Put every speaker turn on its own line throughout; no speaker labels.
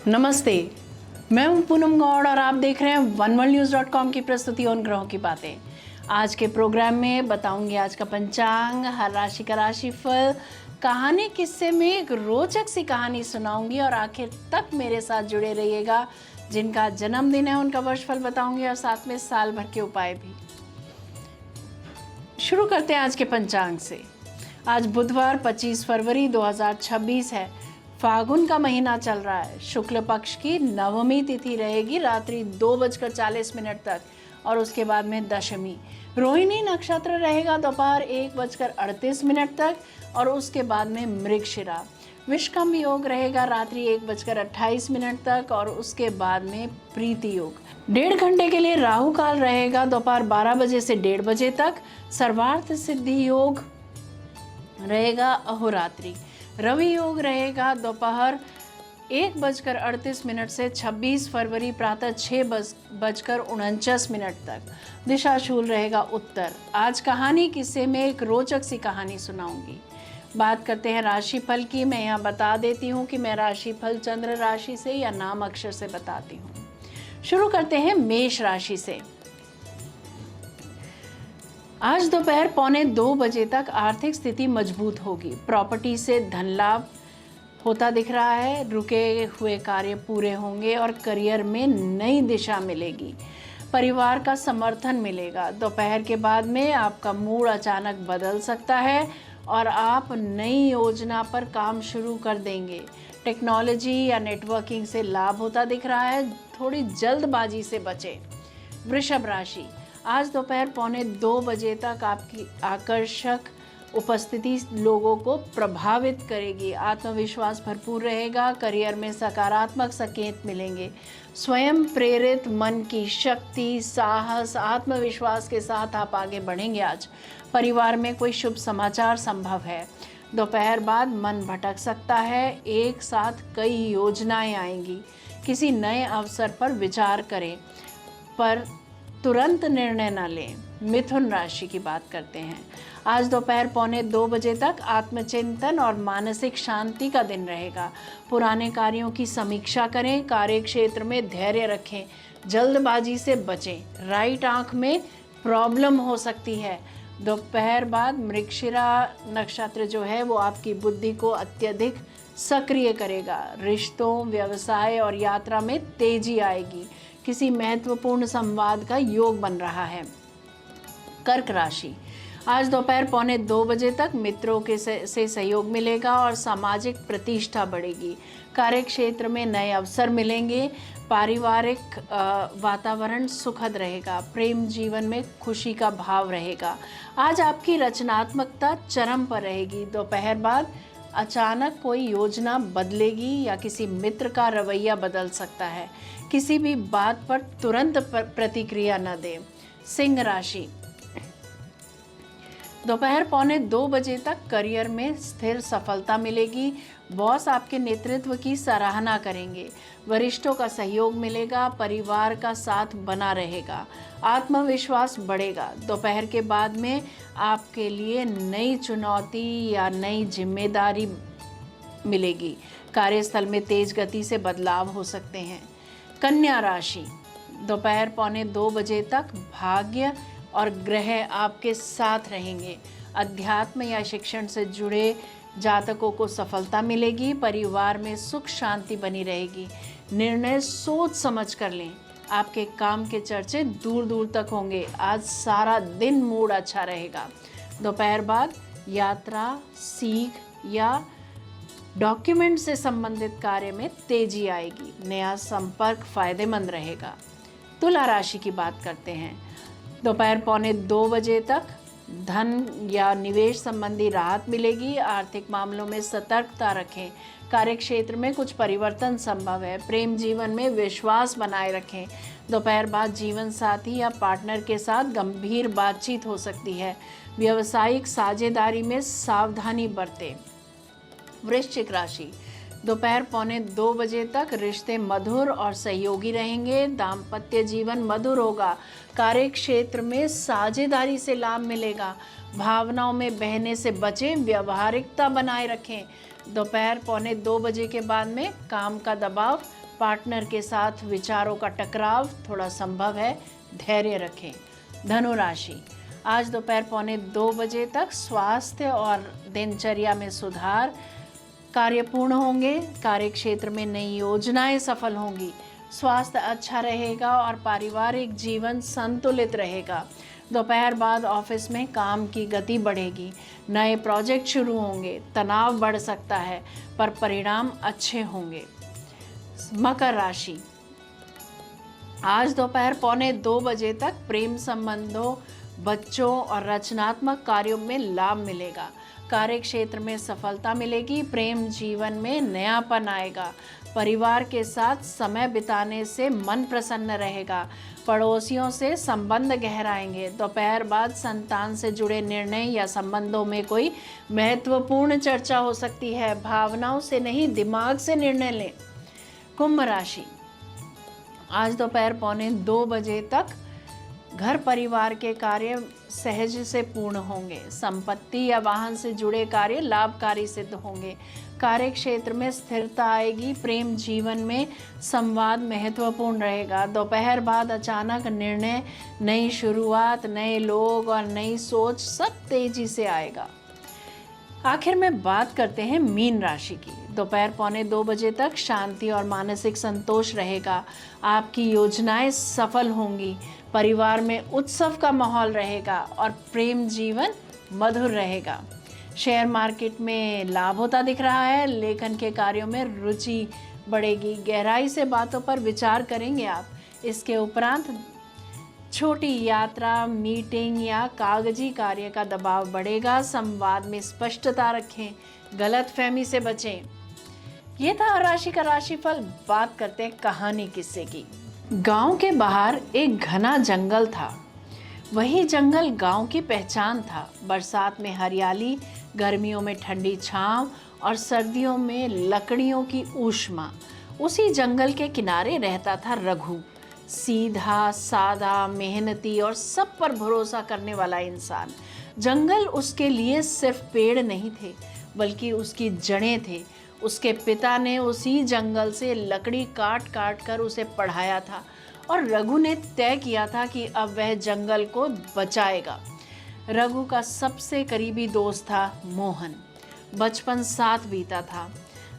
नमस्ते, मैं हूं पूनम गौड़ और आप देख रहे हैं oneworldnews.com की प्रस्तुति उन ग्रहों की बातें। आज के प्रोग्राम में बताऊंगी आज का पंचांग, हर राशि का राशिफल, कहानी किस्से में एक रोचक सी कहानी सुनाऊंगी और आखिर तक मेरे साथ जुड़े रहिएगा। जिनका जन्मदिन है उनका वर्षफल बताऊंगी और साथ में साल भर के उपाय भी। शुरू करते हैं आज के पंचांग से। आज बुधवार 25 फरवरी 2026 है। फागुन का महीना चल रहा है। शुक्ल पक्ष की नवमी तिथि रहेगी रात्रि 2:40 तक और उसके बाद में दशमी। रोहिणी नक्षत्र रहेगा दोपहर 1:38 तक और उसके बाद में मृगशिरा। विषकम योग रहेगा रात्रि 1:28 तक और उसके बाद में प्रीति योग। 1.5 घंटे के लिए राहु काल रहेगा दोपहर 12 बजे से 1:30 बजे तक। सर्वार्थ सिद्धि योग रहेगा अहोरात्रि। रवि योग रहेगा दोपहर 1:38 से 26 फरवरी प्रातः 6:49 तक। दिशाशूल रहेगा उत्तर। आज कहानी किस्से में एक रोचक सी कहानी सुनाऊंगी। बात करते हैं राशिफल की। मैं यहाँ बता देती हूँ कि मैं राशिफल चंद्र राशि से या नाम अक्षर से बताती हूँ। शुरू करते हैं मेष राशि से। आज दोपहर 1:45 बजे तक आर्थिक स्थिति मजबूत होगी। प्रॉपर्टी से धन लाभ होता दिख रहा है। रुके हुए कार्य पूरे होंगे और करियर में नई दिशा मिलेगी। परिवार का समर्थन मिलेगा। दोपहर के बाद में आपका मूड अचानक बदल सकता है और आप नई योजना पर काम शुरू कर देंगे। टेक्नोलॉजी या नेटवर्किंग से लाभ होता दिख रहा है। थोड़ी जल्दबाजी से बचें। वृषभ राशि। आज दोपहर 1:45 बजे तक आपकी आकर्षक उपस्थिति लोगों को प्रभावित करेगी। आत्मविश्वास भरपूर रहेगा। करियर में सकारात्मक संकेत मिलेंगे। स्वयं प्रेरित मन की शक्ति, साहस, आत्मविश्वास के साथ आप आगे बढ़ेंगे। आज परिवार में कोई शुभ समाचार संभव है। दोपहर बाद मन भटक सकता है। एक साथ कई योजनाएं आएंगी। किसी नए अवसर पर विचार करें पर तुरंत निर्णय न लें। मिथुन राशि की बात करते हैं। आज दोपहर 1:45 बजे तक आत्मचिंतन और मानसिक शांति का दिन रहेगा। पुराने कार्यों की समीक्षा करें। कार्य क्षेत्र में धैर्य रखें। जल्दबाजी से बचें। राइट आंख में प्रॉब्लम हो सकती है। दोपहर बाद मृगशिरा नक्षत्र जो है वो आपकी बुद्धि को अत्यधिक सक्रिय करेगा। रिश्तों, व्यवसाय और यात्रा में तेजी आएगी। किसी महत्वपूर्ण संवाद का योग बन रहा है। कर्क राशि। आज दोपहर 1:45 बजे तक मित्रों के से सहयोग मिलेगा और सामाजिक प्रतिष्ठा बढ़ेगी। कार्य क्षेत्र में नए अवसर मिलेंगे। पारिवारिक वातावरण सुखद रहेगा। प्रेम जीवन में खुशी का भाव रहेगा। आज आपकी रचनात्मकता चरम पर रहेगी। दोपहर बाद अचानक कोई योजना बदलेगी या किसी मित्र का रवैया बदल सकता है। किसी भी बात पर तुरंत प्रतिक्रिया न दें। सिंह राशि। दोपहर 1:45 बजे तक करियर में स्थिर सफलता मिलेगी। बॉस आपके नेतृत्व की सराहना करेंगे। वरिष्ठों का सहयोग मिलेगा। परिवार का साथ बना रहेगा। आत्मविश्वास बढ़ेगा। दोपहर के बाद में आपके लिए नई चुनौती या नई जिम्मेदारी मिलेगी। कार्यस्थल में तेज गति से बदलाव हो सकते हैं। कन्या राशि। दोपहर 1:45 बजे तक भाग्य और ग्रह आपके साथ रहेंगे। अध्यात्म या शिक्षण से जुड़े जातकों को सफलता मिलेगी। परिवार में सुख शांति बनी रहेगी। निर्णय सोच समझ कर लें। आपके काम के चर्चे दूर दूर तक होंगे। आज सारा दिन मूड अच्छा रहेगा। दोपहर बाद यात्रा, सीख या डॉक्यूमेंट से संबंधित कार्य में तेजी आएगी। नया संपर्क फायदेमंद रहेगा। तुला राशि की बात करते हैं। दोपहर 1:45 बजे तक धन या निवेश संबंधी राहत मिलेगी। आर्थिक मामलों में सतर्कता रखें। कार्यक्षेत्र में कुछ परिवर्तन संभव है। प्रेम जीवन में विश्वास बनाए रखें। दोपहर बाद जीवन साथी या पार्टनर के साथ गंभीर बातचीत हो सकती है। व्यावसायिक साझेदारी में सावधानी बरतें। वृश्चिक राशि। दोपहर 1:45 बजे तक रिश्ते मधुर और सहयोगी रहेंगे। दाम्पत्य जीवन मधुर होगा। कार्य क्षेत्र में साझेदारी से लाभ मिलेगा। भावनाओं में बहने से बचें। व्यावहारिकता बनाए रखें। दोपहर 1:45 बजे के बाद में काम का दबाव पार्टनर के साथ विचारों का टकराव थोड़ा संभव है, धैर्य रखें। धनु राशि, आज दोपहर 1:45 तक स्वास्थ्य और दिनचर्या में सुधार, कार्य पूर्ण होंगे। कार्य क्षेत्र में नई योजनाएं सफल होंगी। स्वास्थ्य अच्छा रहेगा और पारिवारिक जीवन संतुलित रहेगा। दोपहर बाद ऑफिस में काम की गति बढ़ेगी। नए प्रोजेक्ट शुरू होंगे। तनाव बढ़ सकता है पर परिणाम अच्छे होंगे। मकर राशि, आज दोपहर 1:45 तक प्रेम संबंधों, बच्चों और रचनात्मक कार्यों में लाभ मिलेगा। कार्य क्षेत्र में सफलता मिलेगी। प्रेम जीवन में नयापन आएगा। परिवार के साथ समय बिताने से मन प्रसन्न रहेगा। पड़ोसियों से संबंध गहराएंगे। दोपहर बाद संतान से जुड़े निर्णय या संबंधों में कोई महत्वपूर्ण चर्चा हो सकती है। भावनाओं से नहीं, दिमाग से निर्णय लें। कुंभ राशि, आज दोपहर 1:45 तक घर परिवार के कार्य सहज से पूर्ण होंगे। संपत्ति या वाहन से जुड़े कार्य लाभकारी सिद्ध होंगे। कार्य क्षेत्र में स्थिरता आएगी। प्रेम जीवन में संवाद महत्वपूर्ण रहेगा। दोपहर बाद अचानक निर्णय, नई शुरुआत, नए लोग और नई सोच सब तेजी से आएगा। आखिर में बात करते हैं मीन राशि की। दोपहर 1:45 तक शांति और मानसिक संतोष रहेगा। आपकी योजनाएं सफल होंगी। परिवार में उत्सव का माहौल रहेगा और प्रेम जीवन मधुर रहेगा। शेयर मार्केट में लाभ होता दिख रहा है। लेखन के कार्यों में रुचि बढ़ेगी। गहराई से बातों पर विचार करेंगे आप। इसके उपरांत छोटी यात्रा, मीटिंग या कागजी कार्य का दबाव बढ़ेगा। संवाद में स्पष्टता रखें। गलतफहमी से बचें। ये था हर राशि का राशिफल। बात करते हैं कहानी किस्से की। गांव के बाहर एक घना जंगल था। वही जंगल गांव की पहचान था। बरसात में हरियाली, गर्मियों में ठंडी छांव और सर्दियों में लकड़ियों की ऊष्मा। उसी जंगल के किनारे रहता था रघु। सीधा, सादा, मेहनती और सब पर भरोसा करने वाला इंसान। जंगल उसके लिए सिर्फ पेड़ नहीं थे, बल्कि उसकी जड़ें थे। उसके पिता ने उसी जंगल से लकड़ी काट काट कर उसे पढ़ाया था और रघु ने तय किया था कि अब वह जंगल को बचाएगा। रघु का सबसे करीबी दोस्त था मोहन। बचपन साथ बीता था।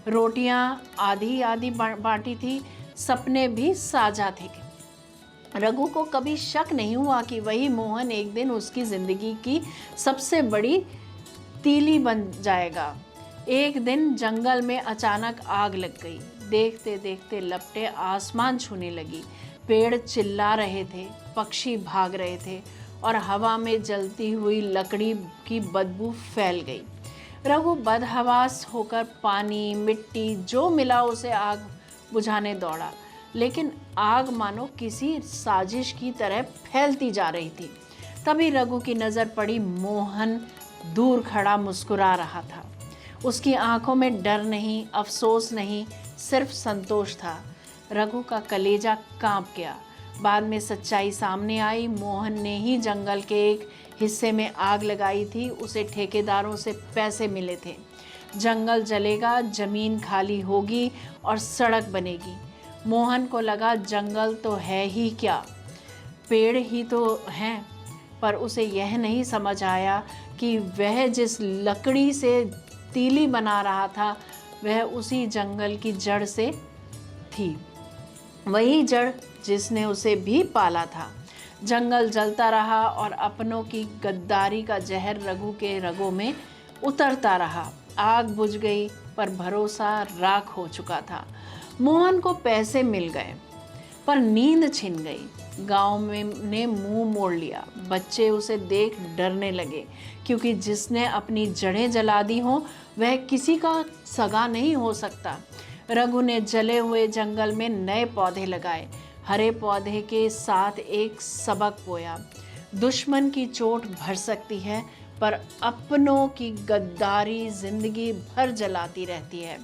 रोटियां आधी आधी बांटी थी। सपने भी साझा थे। रघु को कभी शक नहीं हुआ कि वही मोहन एक दिन उसकी जिंदगी की सबसे बड़ी तीली बन जाएगा। एक दिन जंगल में अचानक आग लग गई। देखते देखते लपटें आसमान छूने लगी। पेड़ चिल्ला रहे थे, पक्षी भाग रहे थे और हवा में जलती हुई लकड़ी की बदबू फैल गई। रघु बदहवास होकर पानी, मिट्टी जो मिला उसे आग बुझाने दौड़ा, लेकिन आग मानो किसी साजिश की तरह फैलती जा रही थी। तभी रघु की नज़र पड़ी मोहन दूर खड़ा मुस्कुरा रहा था। उसकी आंखों में डर नहीं, अफसोस नहीं, सिर्फ संतोष था। रघु का कलेजा कांप गया। बाद में सच्चाई सामने आई। मोहन ने ही जंगल के एक हिस्से में आग लगाई थी। उसे ठेकेदारों से पैसे मिले थे। जंगल जलेगा, जमीन खाली होगी और सड़क बनेगी। मोहन को लगा जंगल तो है ही क्या, पेड़ ही तो हैं, पर उसे यह नहीं समझ आया कि वह जिस लकड़ी से तीली बना रहा था वह उसी जंगल की जड़ से थी। वही जड़ जिसने उसे भी पाला था। जंगल जलता रहा और अपनों की गद्दारी का जहर रघु के रगों में उतरता रहा। आग बुझ गई पर भरोसा राख हो चुका था। मोहन को पैसे मिल गए पर नींद छिन गई। गांव में ने मुंह मोड़ लिया। बच्चे उसे देख डरने लगे, क्योंकि जिसने अपनी जड़ें जला दी हों वह किसी का सगा नहीं हो सकता। रघु ने जले हुए जंगल में नए पौधे लगाए। हरे पौधे के साथ एक सबक बोया। दुश्मन की चोट भर सकती है, पर अपनों की गद्दारी जिंदगी भर जलाती रहती है।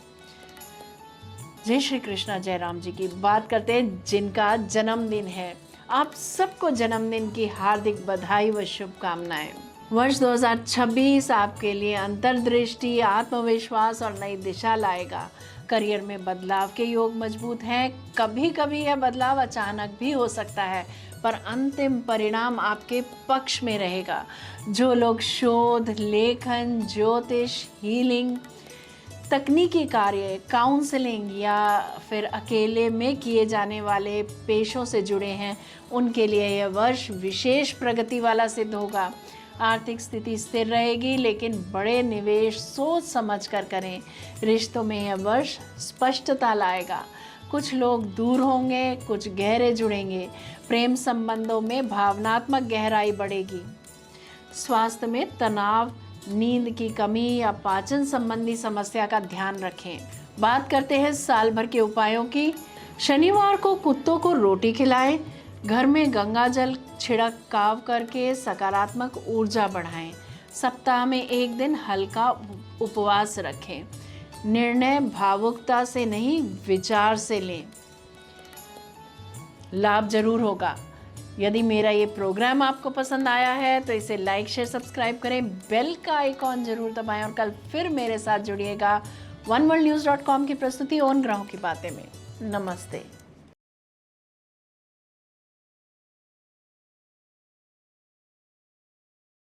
जय श्री कृष्णा। जय राम जी की बात करते हैं जिनका जन्मदिन है। आप सबको जन्मदिन की हार्दिक बधाई व शुभकामनाएं। वर्ष 2026 आपके लिए अंतर्दृष्टि, आत्मविश्वास और नई दिशा लाएगा। करियर में बदलाव के योग मजबूत हैं। कभी कभी यह बदलाव अचानक भी हो सकता है, पर अंतिम परिणाम आपके पक्ष में रहेगा। जो लोग शोध, लेखन, ज्योतिष, हीलिंग, तकनीकी कार्य, काउंसलिंग या फिर अकेले में किए जाने वाले पेशों से जुड़े हैं, उनके लिए यह वर्ष विशेष प्रगति वाला सिद्ध होगा। आर्थिक स्थिति स्थिर रहेगी, लेकिन बड़े निवेश सोच समझ कर करें। रिश्तों में यह वर्ष स्पष्टता लाएगा। कुछ लोग दूर होंगे, कुछ गहरे जुड़ेंगे। प्रेम संबंधों में भावनात्मक गहराई बढ़ेगी। स्वास्थ्य में तनाव, नींद की कमी या पाचन संबंधी समस्या का ध्यान रखें। बात करते हैं साल भर के उपायों की। शनिवार को कुत्तों को रोटी खिलाएं। घर में गंगा जल छिड़काव करके सकारात्मक ऊर्जा बढ़ाएं। सप्ताह में एक दिन हल्का उपवास रखें। निर्णय भावुकता से नहीं, विचार से लें। लाभ जरूर होगा। यदि मेरा ये प्रोग्राम आपको पसंद आया है तो इसे लाइक, शेयर, सब्सक्राइब करें। बेल का आइकॉन जरूर दबाएं और कल फिर मेरे साथ जुड़िएगा oneworldnews.com की प्रस्तुति ऑन ग्रहों की बातें में। नमस्ते।